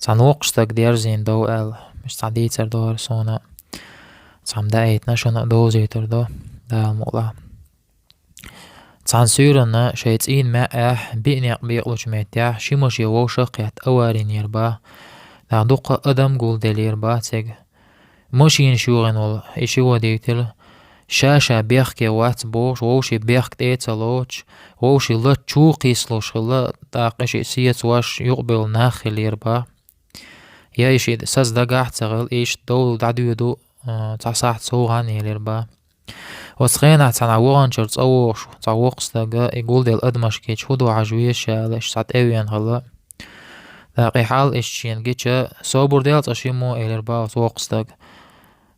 Canokstag dierzin do el, mش تعديتر دور صونا عم دايتنا شنا دوزيتر دو دال مولا سيرنا شيتين ما بيني بيقلوش ميتيا شيموش يوشق يات أوارين يربا دا دوقا أدم قول ديل يربا تيج موشين شوغن ول إشيو ديتل شاشا بيخكي وات بوش ووشي بيخك تيتلوش ووشي لا تشوقيسلوش لا داقشي سيت واش يقبل ناخل يربا يا إشي ساز دقاح تغل إيش دو دعدو دو تصاح تصوغاني ليربا وسخينا تنعوغن شرط أوش تعوقستغا يقول ديل أدمش كيش هدو عجويش لش سات أوين هلا داقي حال إشين جيتشا صوبر ديل تشيمو إليربا وتوقستغ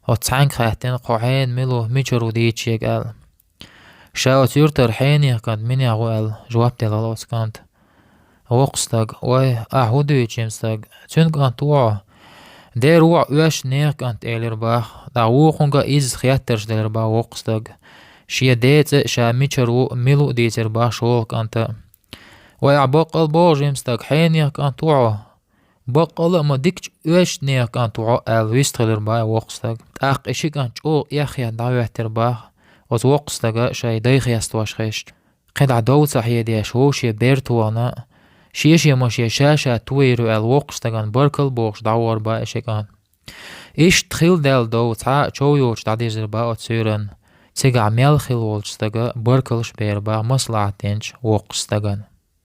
وتسعنك خيحتين قوحين ميلو ميشرو ديتشي قال شاو تيرتر حيني كانت مني أغوال جواب ديل هلاوس كانت وقستغ وي هدو يتشيمستغ تون كانت توعو دير وع واش نيك أنت إليربا دعوقنغا إز خياترش ديربا وقستغ شيا ديت شا ميشرو ميلو ديتربا شولك أنت ويع بقل بوجيمستغ حيني كانت توعو بقل ما ديكش واش نيك أنت توعو ويستغلربا وقستغ تاق إشي كانت او يخيا دعواتربا وتوقستغ شاي دايخي استواش خيشت قد عدو صحيح ديش هوشي بيرتوانا شيشي ماشي شاشة تويرو الوقستغان بركل بوش دعور با إشيكان إيش تخيل دال دو تا چو يوش داديزر با أتسيرن تيغا ميل خيل والستغا بركلش بير با مصلحتينش وقستغان